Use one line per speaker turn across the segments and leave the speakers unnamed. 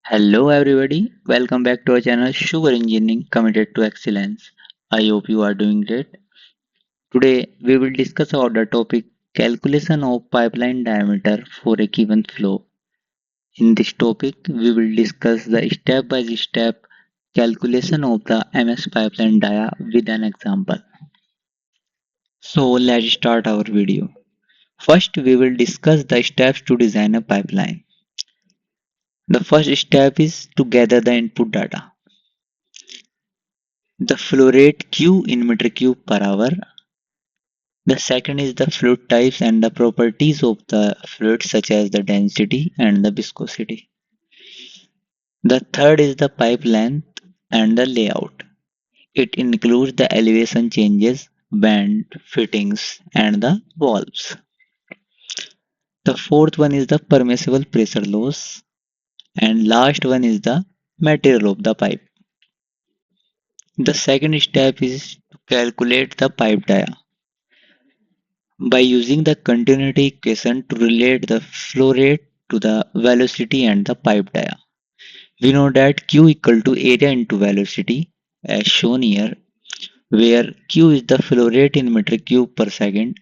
Hello everybody, welcome back to our channel Sugar Engineering Committed to Excellence. I hope you are doing great. Today we will discuss about the topic calculation of pipeline diameter for a given flow. In this topic we will discuss the step by step calculation of the MS pipeline dia with an example. So let's start our video. First we will discuss the steps to design a pipeline. The first step is to gather the input data. The flow rate Q in meter cube per hour. The second is the fluid types and the properties of the fluid such as the density and the viscosity. The third is the pipe length and the layout. It includes the elevation changes, bend, fittings and the valves. The fourth one is the permissible pressure loss and last one is the material of the pipe. The second step is to calculate the pipe dia. By using the continuity equation to relate the flow rate to the velocity and the pipe dia. We know that Q equal to area into velocity as shown here, where Q is the flow rate in meter cube per second,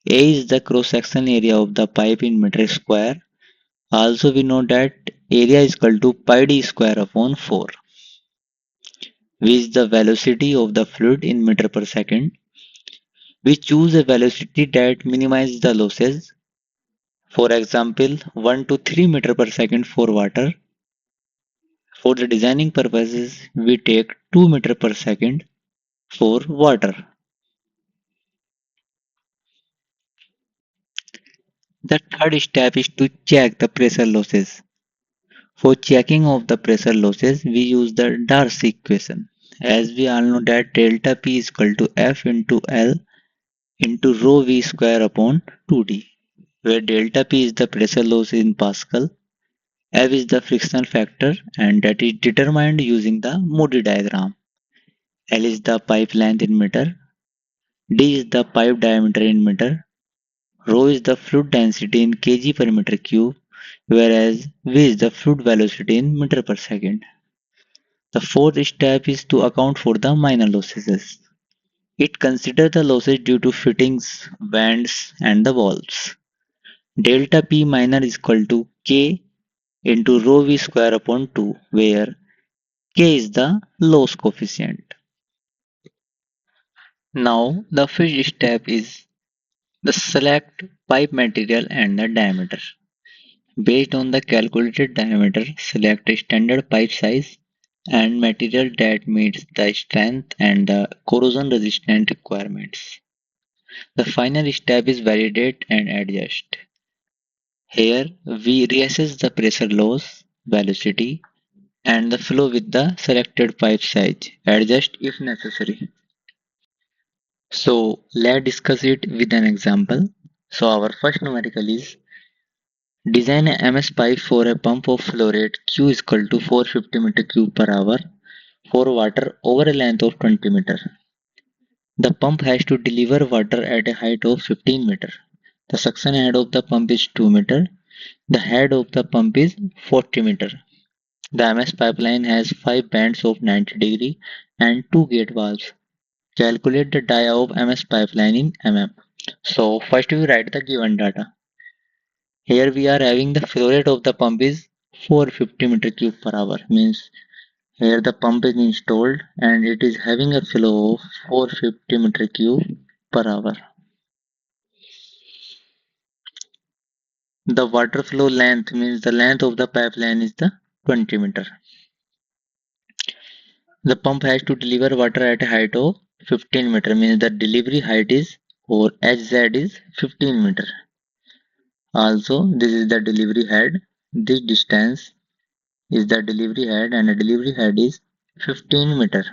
A is the cross-section area of the pipe in meter square. Also we know that area is equal to pi d square upon 4, which is the velocity of the fluid in meter per second. We choose a velocity that minimizes the losses. For example, 1 to 3 meter per second for water. For the designing purposes, we take 2 meter per second for water. The third step is to check the pressure losses. For checking of the pressure losses, we use the Darcy equation. As we all know that delta P is equal to F into L into rho V square upon 2D, where delta P is the pressure loss in Pascal, F is the frictional factor and that is determined using the Moody diagram. L is the pipe length in meter, D is the pipe diameter in meter, rho is the fluid density in kg per meter cube, whereas V is the fluid velocity in meter per second. The fourth step is to account for the minor losses. It considers the losses due to fittings, bends, and the valves. Delta P minor is equal to K into rho V square upon 2, where K is the loss coefficient. Now, the fifth step is the select pipe material and the diameter. Based on the calculated diameter, select a standard pipe size and material that meets the strength and the corrosion resistant requirements. The final step is validate and adjust. Here we reassess the pressure loss, velocity and the flow with the selected pipe size. Adjust if necessary. So let's discuss it with an example. So our first numerical is design a MS pipe for a pump of flow rate Q is equal to 450 meter cube per hour for water over a length of 20 meter. The pump has to deliver water at a height of 15 meter. The suction head of the pump is 2 meter. The head of the pump is 40 meter. The MS pipeline has 5 bands of 90 degree and 2 gate valves. Calculate the dia of MS pipeline in mm. So first we write the given data. Here we are having the flow rate of the pump is 450 meter cube per hour, means here the pump is installed and it is having a flow of 450 meter cube per hour. The water flow length means the length of the pipeline is the 20 meter. The pump has to deliver water at a height of 15 meter, means the delivery height is or HZ is 15 meter. Also this is the delivery head. This distance is the delivery head and the delivery head is 15 meter.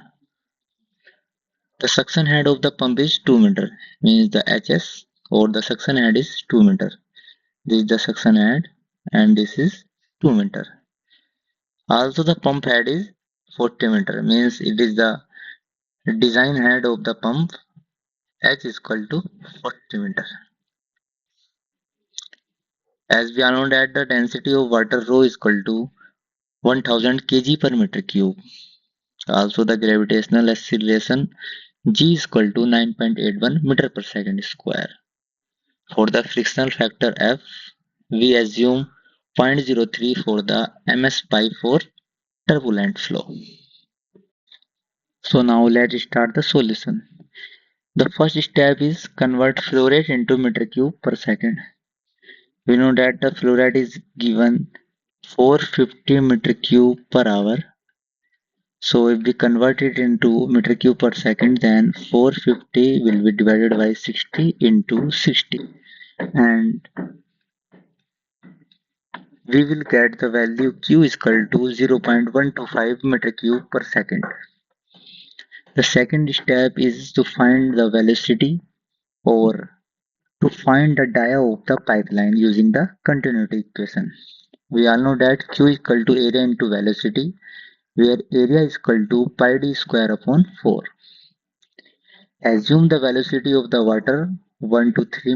The suction head of the pump is 2 meter, means the HS or the suction head is 2 meter. This is the suction head and this is 2 meter. Also the pump head is 40 meter, means it is the design head of the pump. H is equal to 40 meter. As we all know that the density of water rho is equal to 1000 kg per meter cube. Also the gravitational acceleration g is equal to 9.81 meter per second square. For the frictional factor F, we assume 0.03 for the ms pi for turbulent flow. So now let's start the solution. The first step is convert flow rate into meter cube per second. We know that the flow rate is given 450 meter cube per hour. So if we convert it into meter cube per second, then 450 will be divided by 60 into 60. And we will get the value q is equal to 0.125 meter cube per second. The second step is to find the velocity or to find the dia of the pipeline using the continuity equation. We all know that q is equal to area into velocity, where area is equal to pi d square upon 4. Assume the velocity of the water 1 to 3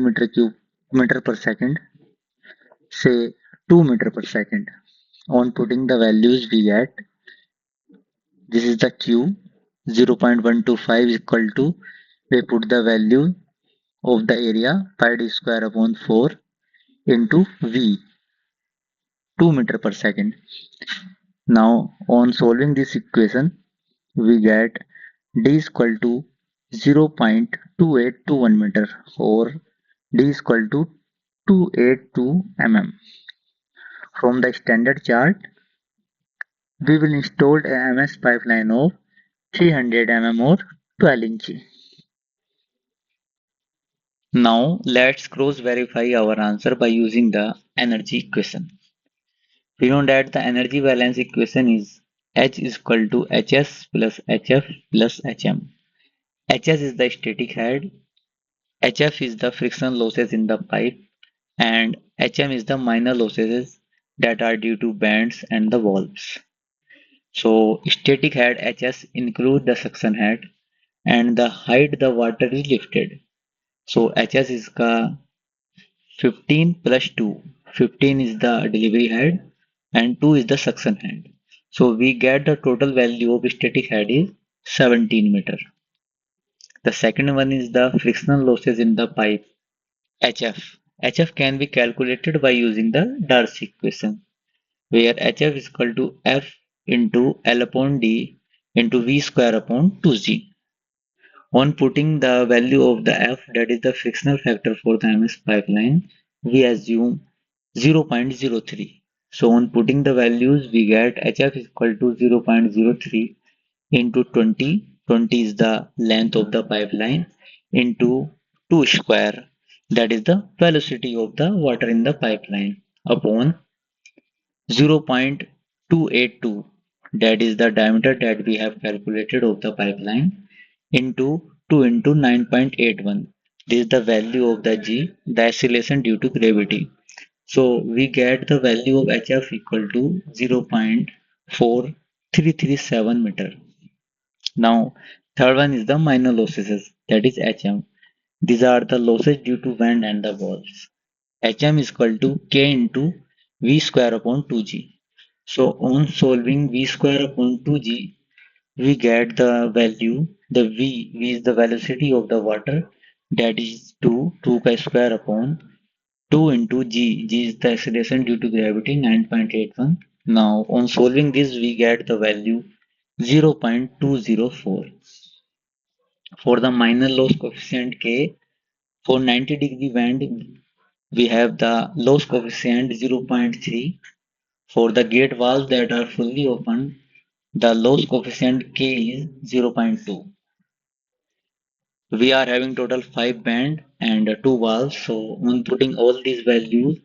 meter per second, say 2 meter per second. On putting the values we get, this is the q, 0.125 is equal to, we put the value of the area pi d square upon 4 into v, 2 meter per second. Now on solving this equation, we get d is equal to 0.2821 meter or d is equal to 282 mm. From the standard chart, we will install a MS pipeline of 300 mm or 12 inch. Now let's cross verify our answer by using the energy equation. We know that the energy balance equation is H is equal to Hs plus Hf plus Hm. Hs is the static head, Hf is the friction losses in the pipe, and Hm is the minor losses that are due to bends and the valves. So static head Hs include the suction head and the height the water is lifted. So Hs is का 15 plus 2. 15 is the delivery head and 2 is the suction head. So we get the total value of static head is 17 meter. The second one is the frictional losses in the pipe HF. HF can be calculated by using the Darcy equation, where HF is equal to F into L upon D into V square upon 2G. On putting the value of the F, that is the frictional factor for the MS pipeline, we assume 0.03. So on putting the values, we get HF is equal to 0.03 into 20. 20 is the length of the pipeline into 2 square. That is the velocity of the water in the pipeline upon 0.282. That is the diameter that we have calculated of the pipeline into 2 into 9.81. This is the value of the G, the acceleration due to gravity. So we get the value of HF equal to 0.4337 meter. Now, third one is the minor losses, that is HM. These are the losses due to wind and the walls. HM is equal to K into V square upon 2G. So on solving V square upon 2G, we get the value, the V is the velocity of the water, that is 2 pi square upon 2 into G is the acceleration due to gravity 9.81. Now on solving this we get the value 0.204. For the minor loss coefficient K, for 90-degree bend we have the loss coefficient 0.3. For the gate valves that are fully open, the loss coefficient K is 0.2. We are having total 5 band and 2 valves, so on putting all these values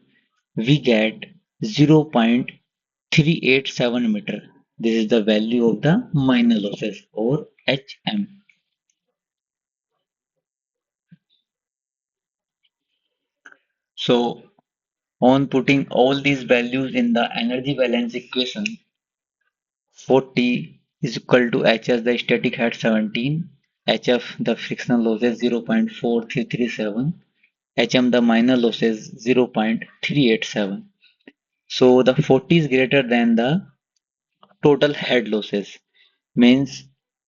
we get 0.387 meter. This is the value of the minor losses or HM. So on putting all these values in the energy balance equation, 40 is equal to Hs the static head 17, Hf the frictional losses 0.4337, Hm the minor losses 0.387. So the 40 is greater than the total head losses. Means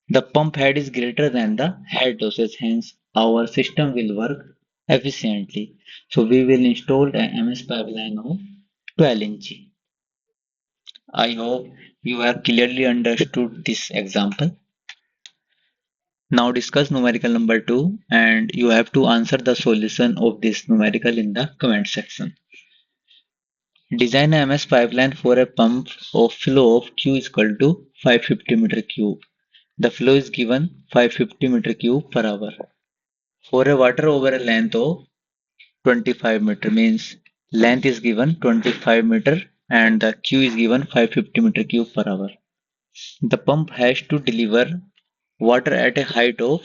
the pump head is greater than the head losses, hence our system will work efficiently. So we will install an MS pipeline of 12 inch. I hope you have clearly understood this example. Now discuss numerical number 2 and you have to answer the solution of this numerical in the comment section. Design a MS pipeline for a pump of flow of Q is equal to 550 meter cube. The flow is given 550 meter cube per hour. For a water over a length of 25 meter means length is given 25 meter and the Q is given 550 meter cube per hour. The pump has to deliver water at a height of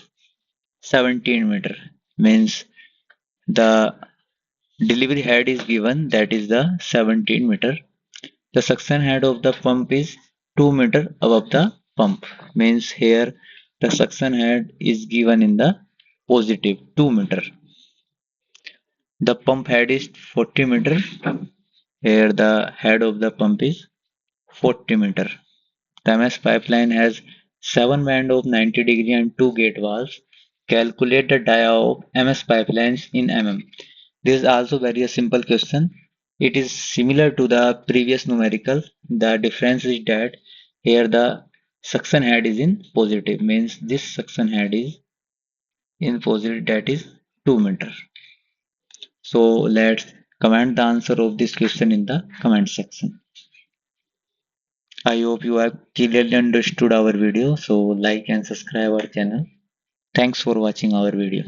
17 meter means the delivery head is given that is the 17 meter. The suction head of the pump is 2 meter above the pump means here the suction head is given in the positive 2 meter. The pump head is 40 meter. Here the head of the pump is 40 meter. The MS pipeline has 7 band of 90 degree and 2 gate valves. Calculate the dia of MS pipelines in mm. This is also very a simple question. It is similar to the previous numerical. The difference is that here the suction head is in positive means this suction head is in positive that is 2 meter. So let's comment the answer of this question in the comment section. I hope you have clearly understood our video. So like and subscribe our channel. Thanks for watching our video.